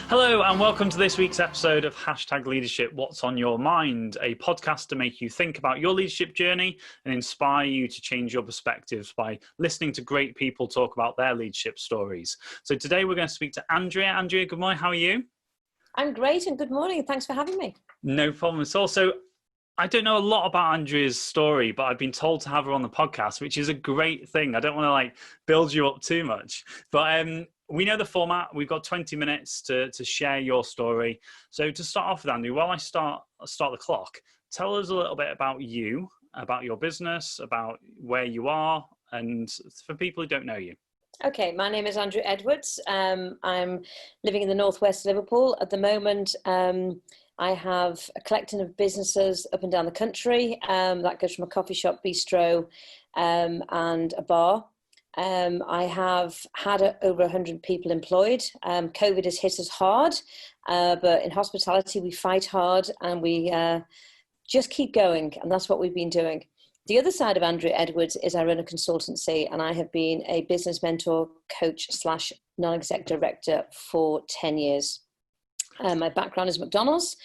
Hello and welcome to this week's episode of Hashtag Leadership What's on Your Mind, a podcast to make you think about your leadership journey and inspire you to change your perspectives by listening to great people talk about their leadership stories. So today we're going to speak to Andrea. Andrea, good morning. How are you? I'm great and good morning. Thanks for having me. No problem at all. So I don't know a lot about Andrea's story, but I've been told to have her on the podcast, which is a great thing. I don't want to build you up too much, but we know the format. We've got 20 minutes to share your story. So to start off with, Andrew, while I start the clock, tell us a little bit about you, about your business, about where you are, and for people who don't know you. Okay, my name is Andrea Edwards. I'm living in the northwest Liverpool at the moment. I have a collection of businesses up and down the country. That goes from a coffee shop, bistro, and a bar. I have had over 100 people employed. COVID has hit us hard, but in hospitality, we fight hard and we just keep going. And that's what we've been doing. The other side of Andrea Edwards is I run a consultancy, and I have been a business mentor, coach / non-exec director for 10 years. My background is McDonald's.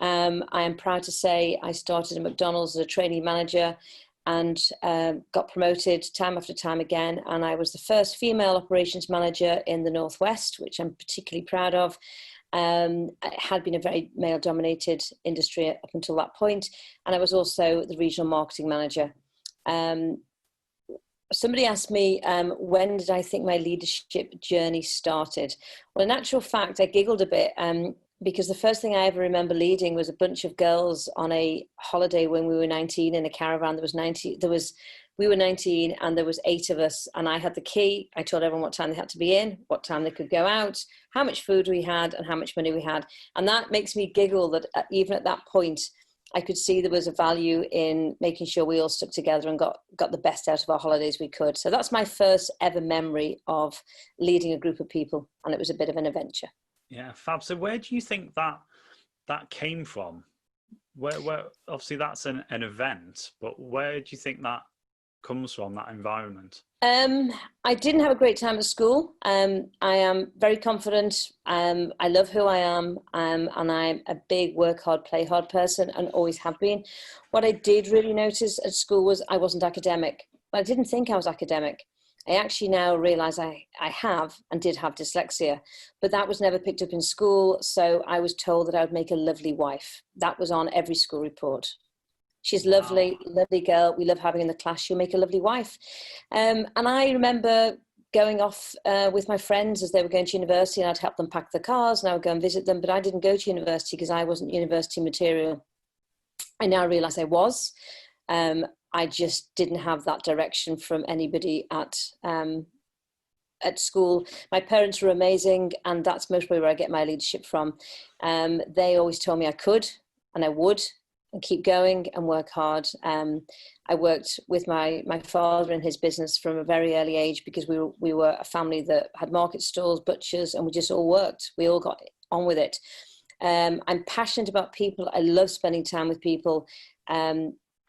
I am proud to say I started at McDonald's as a trainee manager and got promoted time after time again. And I was the first female operations manager in the Northwest, which I'm particularly proud of. It had been a very male-dominated industry up until that point. And I was also the regional marketing manager. Somebody asked me, when did I think my leadership journey started? Well, in actual fact, I giggled a bit because the first thing I ever remember leading was a bunch of girls on a holiday when we were 19 in a caravan. We were 19 and there was 8 of us, and I had the key. I told everyone what time they had to be in, what time they could go out, how much food we had and how much money we had. And that makes me giggle that even at that point, I could see there was a value in making sure we all stuck together and got the best out of our holidays we could. So that's my first ever memory of leading a group of people, and it was a bit of an adventure. Yeah, fab. So where do you think that came from? Where obviously that's an event, but where do you think that comes from, that environment? I didn't have a great time at school. I am very confident. I love who I am, and I'm a big work hard, play hard person, and always have been. What I did really notice at school was I wasn't academic. I didn't think I was academic. I actually now realize I have and did have dyslexia, but that was never picked up in school. So I was told that I would make a lovely wife. That was on every school report. She's lovely, lovely girl. We love having her in the class. She'll make a lovely wife. And I remember going off with my friends as they were going to university, and I'd help them pack their cars and I would go and visit them. But I didn't go to university because I wasn't university material. I now realize I was. I just didn't have that direction from anybody at school. My parents were amazing, and that's mostly where I get my leadership from. They always told me I could and I would, and keep going and work hard. I worked with my father in his business from a very early age because we were a family that had market stalls, butchers, and we just all worked. We all got on with it. I'm passionate about people. I love spending time with people.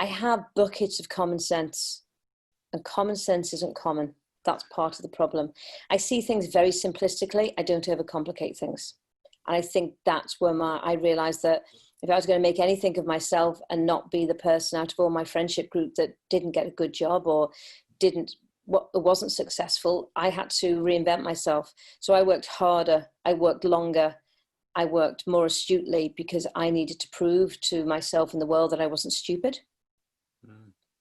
I have buckets of common sense, and common sense isn't common. That's part of the problem. I see things very simplistically. I don't overcomplicate things. And I think that's where I realized that if I was going to make anything of myself and not be the person out of all my friendship group that didn't get a good job or wasn't successful, I had to reinvent myself. So I worked harder, I worked longer, I worked more astutely because I needed to prove to myself and the world that I wasn't stupid.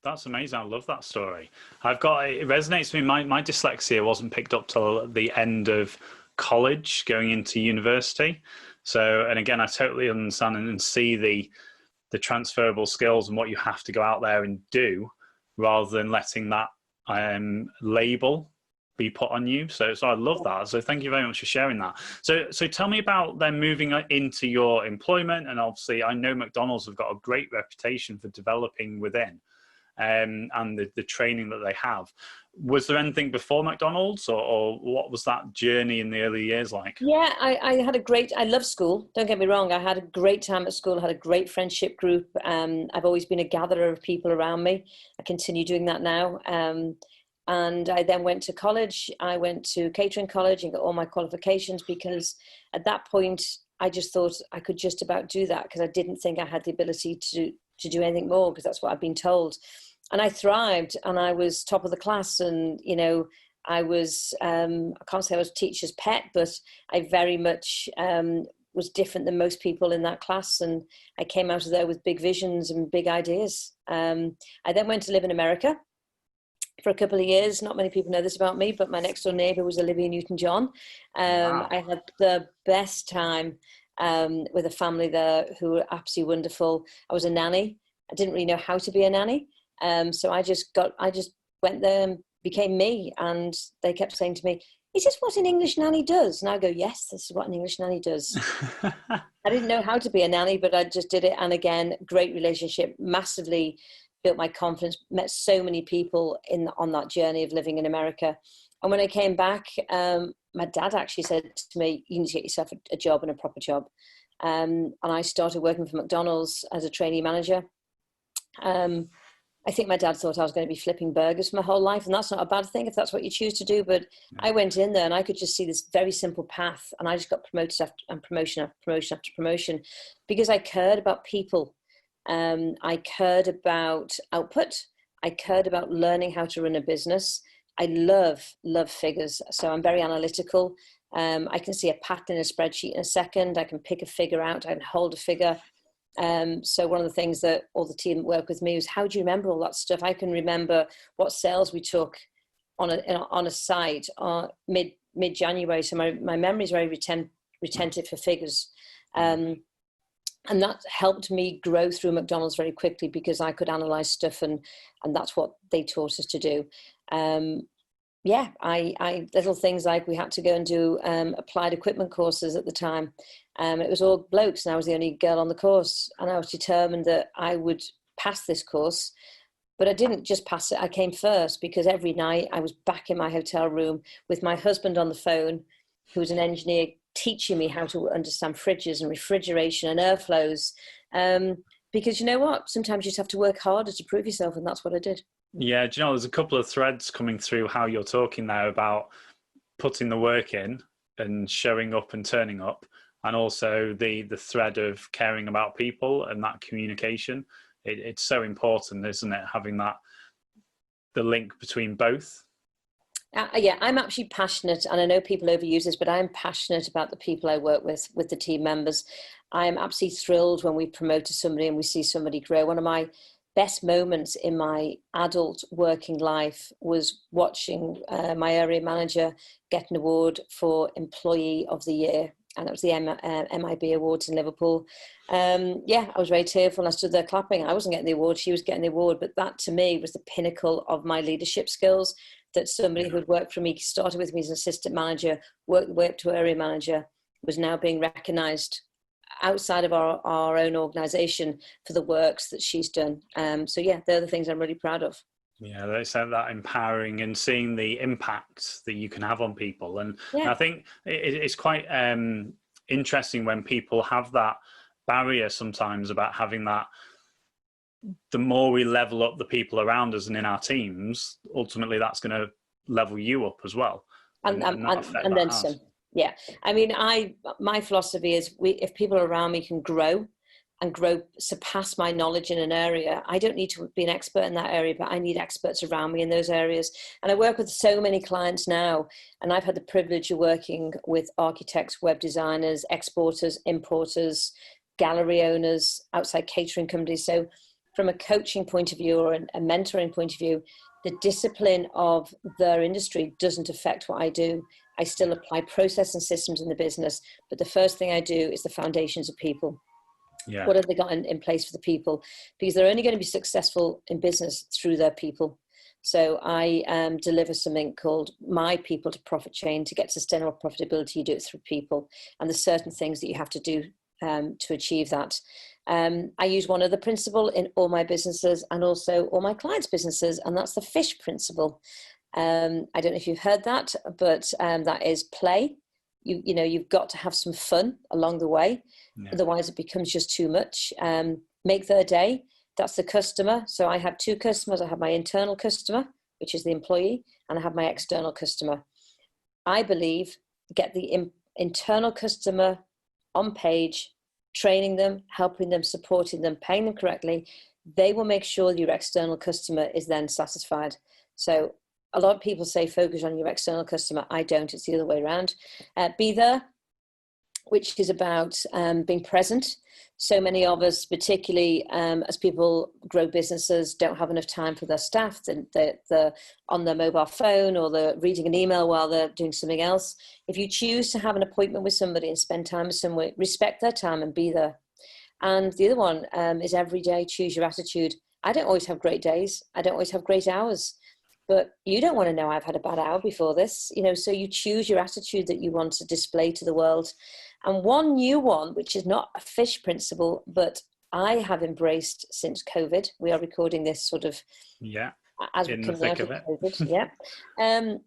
That's amazing. I love that story. It resonates with me. My dyslexia wasn't picked up till the end of college, going into university. So, and again, I totally understand and see the transferable skills and what you have to go out there and do, rather than letting that label be put on you. So I love that. So thank you very much for sharing that. So tell me about then moving into your employment. And obviously, I know McDonald's have got a great reputation for developing within. And the training that they have. Was there anything before McDonald's, or what was that journey in the early years like? Yeah, I love school. Don't get me wrong. I had a great time at school. I had a great friendship group. I've always been a gatherer of people around me. I continue doing that now. And I then went to college. I went to catering college and got all my qualifications, because at that point I just thought I could just about do that, because I didn't think I had the ability to do anything more, because that's what I've been told. And I thrived, and I was top of the class, and I was I can't say I was teacher's pet, but I very much was different than most people in that class, and I came out of there with big visions and big ideas. I then went to live in America for a couple of years. Not many people know this about me, but my next door neighbor was Olivia Newton-John. Wow. I had the best time with a family there who were absolutely wonderful. I was a nanny. I didn't really know how to be a nanny. So I just went there and became me. And they kept saying to me, "Is this what an English nanny does?" And I go, "Yes, this is what an English nanny does." I didn't know how to be a nanny, but I just did it. And again, great relationship, massively built my confidence, met so many people on that journey of living in America. And when I came back, my dad actually said to me, "You need to get yourself a job, and a proper job." And I started working for McDonald's as a trainee manager. I think my dad thought I was going to be flipping burgers for my whole life, and that's not a bad thing if that's what you choose to do. But I went in there and I could just see this very simple path, and I just got promoted after promotion after promotion after promotion, because I cared about people. I cared about output. I cared about learning how to run a business. I love figures, so I'm very analytical. I can see a pattern in a spreadsheet in a second. I can pick a figure out. I can hold a figure. So one of the things that all the team that work with me was, how do you remember all that stuff? I can remember what sales we took on a site mid-January. So my memory is very retentive for figures. And that helped me grow through McDonald's very quickly, because I could analyze stuff, and that's what they taught us to do. I little things like we had to go and do applied equipment courses at the time. It was all blokes, and I was the only girl on the course, and I was determined that I would pass this course. But I didn't just pass it, I came first, because every night I was back in my hotel room with my husband on the phone, who was an engineer, teaching me how to understand fridges and refrigeration and airflows. Because you know what? Sometimes you just have to work harder to prove yourself, and that's what I did. Yeah, do you know, there's a couple of threads coming through how you're talking there about putting the work in and showing up and turning up, and also the thread of caring about people and that communication. It's so important, isn't it? Having the link between both. Yeah, I'm actually passionate, and I know people overuse this, but I'm passionate about the people I work with the team members. I'm absolutely thrilled when we promote to somebody and we see somebody grow. One of my best moments in my adult working life was watching my area manager get an award for Employee of the Year, and that was the MIB Awards in Liverpool. I was very tearful, and I stood there clapping. I wasn't getting the award, she was getting the award, but that to me was the pinnacle of my leadership skills, that somebody who had worked for me, started with me as an assistant manager, worked the way up to area manager, was now being recognised outside of our own organisation for the works that she's done. They're the things I'm really proud of. Yeah, they said that empowering and seeing the impact that you can have on people. And I think it's quite interesting when people have that barrier sometimes about having that. The more we level up the people around us and in our teams, ultimately that's going to level you up as well. And then some. Yeah. I mean, my philosophy is if people around me can grow, surpass my knowledge in an area, I don't need to be an expert in that area, but I need experts around me in those areas. And I work with so many clients now, and I've had the privilege of working with architects, web designers, exporters, importers, gallery owners, outside catering companies. So from a coaching point of view or a mentoring point of view, the discipline of their industry doesn't affect what I do. I still apply process and systems in the business, but the first thing I do is the foundations of people. Yeah. What have they got in place for the people? Because they're only going to be successful in business through their people. So I deliver something called My People to Profit Chain. To get sustainable profitability, you do it through people. And there's certain things that you have to do to achieve that. I use one other principle in all my businesses and also all my clients' businesses, and that's the FISH principle. I don't know if you've heard that, but that is play. You've got to have some fun along the way. Yeah. Otherwise it becomes just too much. Make their day. That's the customer. So I have two customers. I have my internal customer, which is the employee, and I have my external customer. I believe get the internal customer on page, training them, helping them, supporting them, paying them correctly. They will make sure your external customer is then satisfied. So a lot of people say focus on your external customer. I don't. It's the other way around. Be there, which is about being present. So many of us, particularly as people grow businesses, don't have enough time for their staff. They're on their mobile phone, or they're reading an email while they're doing something else. If you choose to have an appointment with somebody and spend time with someone, respect their time and be there. And the other one is every day, choose your attitude. I don't always have great days. I don't always have great hours. But you don't want to know I've had a bad hour before this, so you choose your attitude that you want to display to the world. And one new one, which is not a fish principle, but I have embraced since COVID. We are recording this sort of as we're coming out of COVID.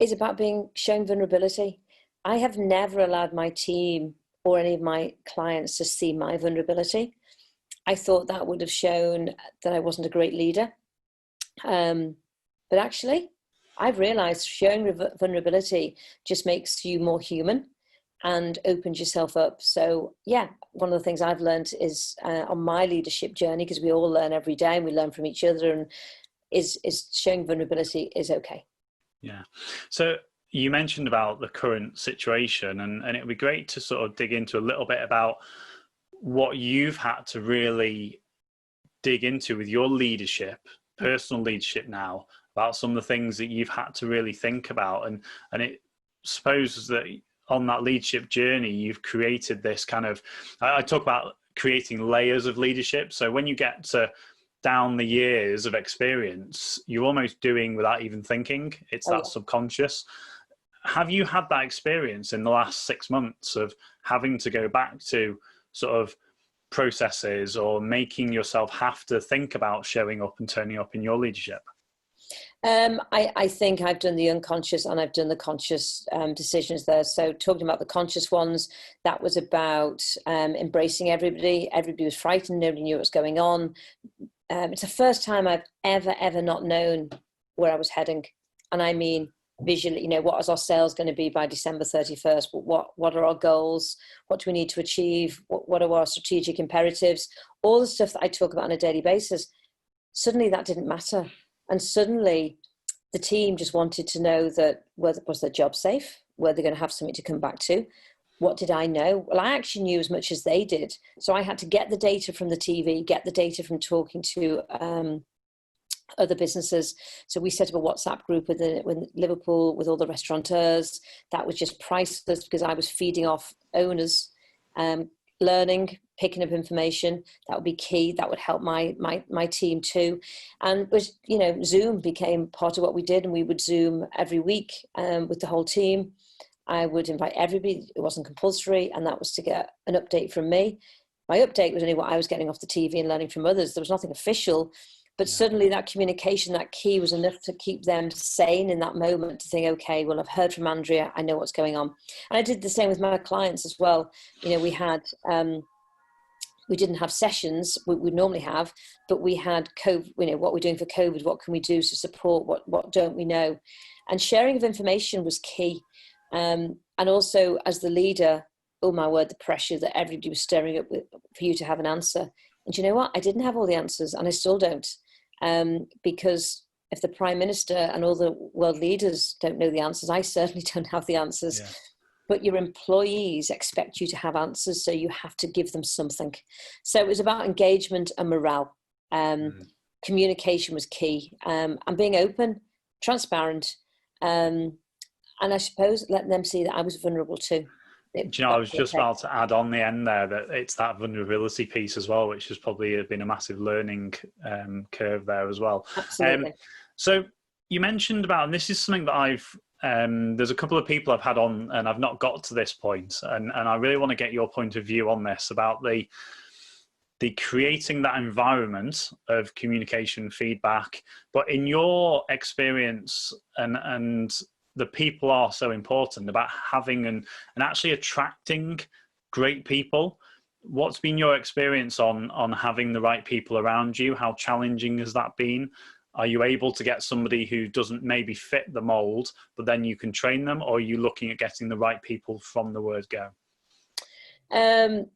Is about showing vulnerability. I have never allowed my team or any of my clients to see my vulnerability. I thought that would have shown that I wasn't a great leader. But actually, I've realized showing vulnerability just makes you more human and opens yourself up. So one of the things I've learned is on my leadership journey, because we all learn every day and we learn from each other, and is showing vulnerability is okay. Yeah. So you mentioned about the current situation, and it would be great to sort of dig into a little bit about what you've had to really dig into with your leadership, personal leadership now, about some of the things that you've had to really think about. And it supposes that on that leadership journey, you've created this kind of, I talk about creating layers of leadership. So when you get to down the years of experience, you're almost doing without even thinking. It's that subconscious. Have you had that experience in the last 6 months of having to go back to sort of processes or making yourself have to think about showing up and turning up in your leadership? I think I've done the unconscious and I've done the conscious decisions there. So talking about the conscious ones, that was about embracing everybody. Everybody was frightened. Nobody knew what was going on. It's the first time I've ever not known where I was heading. And I mean, visually, what is our sales going to be by December 31st? What are our goals? What do we need to achieve? What are our strategic imperatives? All the stuff that I talk about on a daily basis. Suddenly that didn't matter. And suddenly the team just wanted to know that was their job safe? Were they going to have something to come back to? What did I know? Well, I actually knew as much as they did. So I had to get the data from the TV, get the data from talking to other businesses. So we set up a WhatsApp group with Liverpool, with all the restaurateurs. That was just priceless, because I was feeding off owners, learning, picking up information. That would be key. That would help my team too. And Zoom became part of what we did, and we would Zoom every week with the whole team. I would invite everybody. It wasn't compulsory, and that was to get an update from me. My update was only what I was getting off the TV and learning from others. There was nothing official, but suddenly that communication, that key, was enough to keep them sane in that moment, to think, okay, well, I've heard from Andrea. I know what's going on. And I did the same with my clients as well. We had, we didn't have sessions we normally have, but we had COVID, what we're doing for COVID, what can we do to support, what don't we know? And sharing of information was key. And also as the leader, oh my word, the pressure that everybody was stirring up for you to have an answer. And you know what? I didn't have all the answers, and I still don't. Because if the Prime Minister and all the world leaders don't know the answers, I certainly don't have the answers. Yeah. But your employees expect you to have answers, so you have to give them something. So it was about engagement and morale. Communication was key, and being open, transparent, and I suppose letting them see that I was vulnerable too. I was just about to add on the end there that it's that vulnerability piece as well, which has probably been a massive learning curve there as well. Absolutely. So you mentioned about, and this is something that there's a couple of people I've had on and I've not got to this point, and I really want to get your point of view on this, about the creating that environment of communication, feedback. But in your experience, and the people are so important, about having and actually attracting great people. What's been your experience on having the right people around you? How challenging has that been? Are you able to get somebody who doesn't maybe fit the mold, but then you can train them, or are you looking at getting the right people from the word go? No,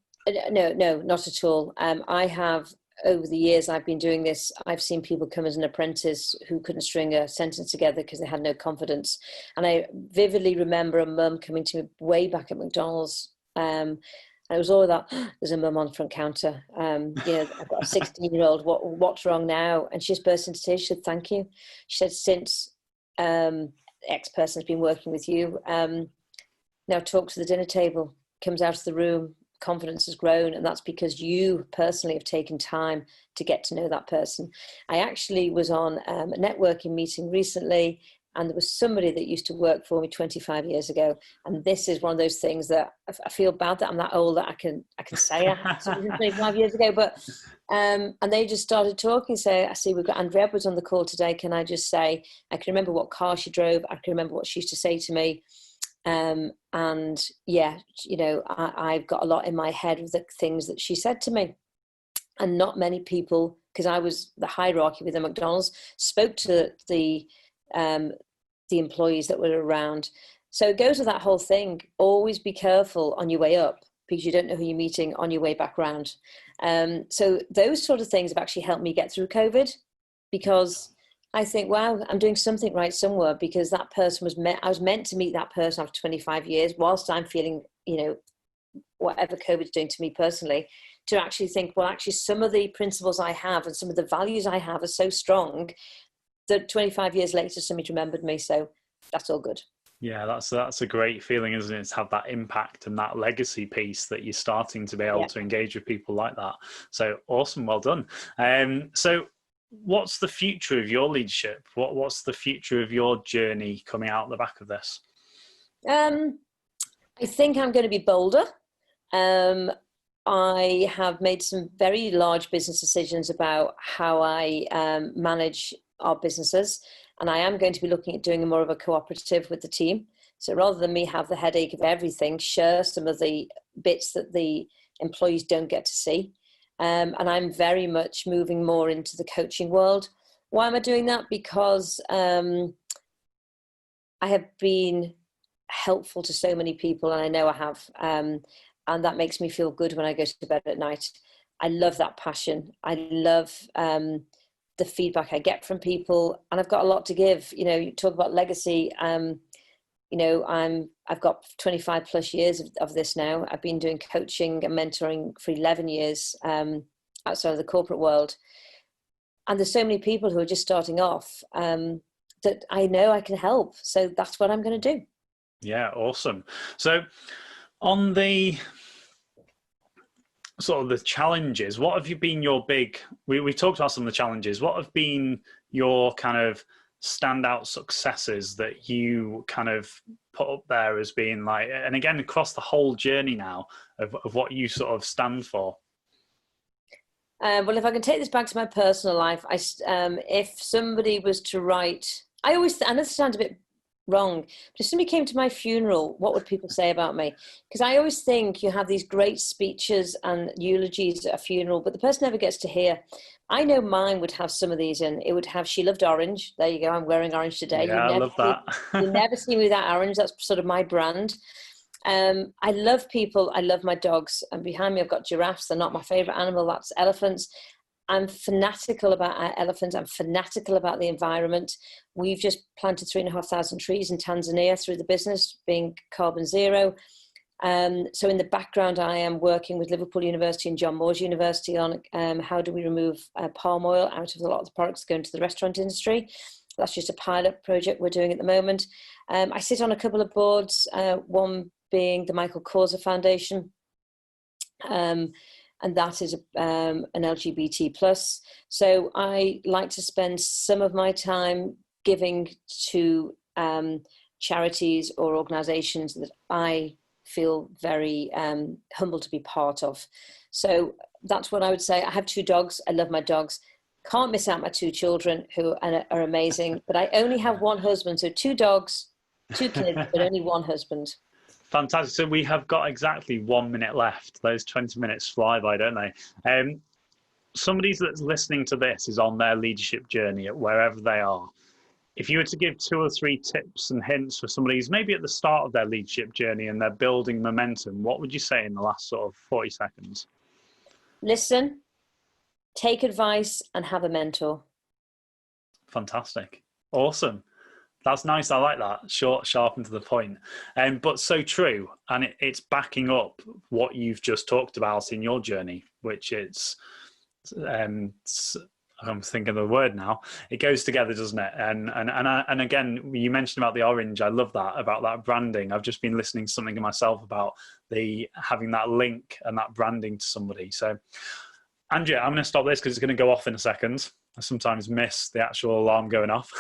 not at all. I have, over the years I've been doing this, I've seen people come as an apprentice who couldn't string a sentence together because they had no confidence. And I vividly remember a mum coming to me way back at McDonald's. And it was all that, there's a mum on the front counter. I've got a 16-year-old, what's wrong now? And she just burst into tears. She said, thank you. She said, since X person's been working with you, now talk to the dinner table, comes out of the room, confidence has grown, and that's because you personally have taken time to get to know that person. I actually was on a networking meeting recently, and there was somebody that used to work for me 25 years ago, and this is one of those things that I feel bad that I'm that old that I can say I had something 25 years ago, but and they just started talking. So I see we've got Andrea Edwards on the call today. Can I just say, I can remember what car she drove, I can remember what she used to say to me. And yeah, I've got a lot in my head of the things that she said to me, and not many people, because I was the hierarchy within McDonald's, spoke to the employees that were around. So it goes with that whole thing. Always be careful on your way up, because you don't know who you're meeting on your way back round. So those sort of things have actually helped me get through COVID, because I think, wow, I'm doing something right somewhere, because that person I was meant to meet that person after 25 years, whilst I'm feeling, whatever COVID's doing to me personally, to actually think, well, actually some of the principles I have and some of the values I have are so strong that 25 years later, somebody remembered me. So that's all good. Yeah, that's a great feeling, isn't it? To have that impact and that legacy piece that you're starting to be able to engage with people like that. So awesome, well done. So what's the future of your leadership? What's the future of your journey coming out the back of this? I think I'm going to be bolder. I have made some very large business decisions about how I manage our businesses, and I am going to be looking at doing more of a cooperative with the team. So rather than me have the headache of everything, share some of the bits that the employees don't get to see. And I'm very much moving more into the coaching world. Why am I doing that? Because I have been helpful to so many people, and I know I have. And that makes me feel good when I go to bed at night. I love that passion. I love the feedback I get from people, and I've got a lot to give. You talk about legacy. I've got 25 plus years of this now. I've been doing coaching and mentoring for 11 years outside of the corporate world. And there's so many people who are just starting off that I know I can help. So that's what I'm going to do. Yeah, awesome. So on the sort of the challenges, what have you been your big, we've talked about some of the challenges, what have been your kind of standout successes that you kind of put up there as being like, and again, across the whole journey now of what you sort of stand for? Well, if I can take this back to my personal life, if somebody was to write, I know this sounds a bit wrong, but if somebody came to my funeral, what would people say about me? Because I always think you have these great speeches and eulogies at a funeral, but the person never gets to hear. I know mine would have some of these in. It would have, she loved orange. There you go. I'm wearing orange today. Yeah, I love that. You never see me without orange. That's sort of my brand. I love people. I love my dogs. And behind me, I've got giraffes. They're not my favorite animal. That's elephants. I'm fanatical about elephants. I'm fanatical about the environment. We've just planted 3,500 trees in Tanzania through the business, being carbon zero. So in the background, I am working with Liverpool University and John Moores University on how do we remove palm oil out of a lot of the products going to the restaurant industry. That's just a pilot project we're doing at the moment. I sit on a couple of boards, one being the Michael Korza Foundation, and that is an LGBT plus. So I like to spend some of my time giving to charities or organizations that I feel very humble to be part of. So that's what I would say. I have 2 dogs. I love my dogs. Can't miss out my 2 children who are amazing, but I only have 1 husband. So 2 dogs, 2 kids, but only 1 husband. Fantastic. So we have got exactly 1 minute left. Those 20 minutes fly by, don't they? somebody that's listening to this is on their leadership journey at wherever they are. If you were to give 2 or 3 tips and hints for somebody who's maybe at the start of their leadership journey and they're building momentum, what would you say in the last sort of 40 seconds? Listen, take advice, and have a mentor. Fantastic. Awesome. That's nice. I like that. Short, sharp, and to the point. But so true. And it's backing up what you've just talked about in your journey, which it's, I'm thinking of the word now. It goes together, doesn't it? And again, you mentioned about the orange. I love that, about that branding. I've just been listening to something myself about having that link and that branding to somebody. So, Andrea, I'm going to stop this because it's going to go off in a second. I sometimes miss the actual alarm going off.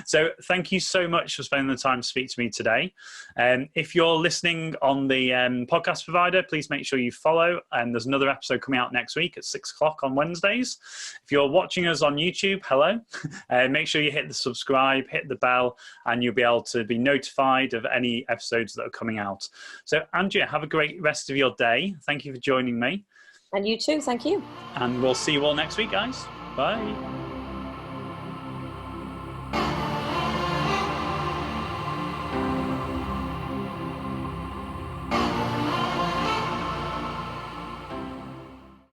So thank you so much for spending the time to speak to me today. If you're listening on the podcast provider, please make sure you follow. And there's another episode coming out next week at 6 o'clock on Wednesdays. If you're watching us on YouTube, hello. Make sure you hit the subscribe, hit the bell, and you'll be able to be notified of any episodes that are coming out. So Andrea, have a great rest of your day. Thank you for joining me. And you too, thank you. And we'll see you all next week, guys. Bye.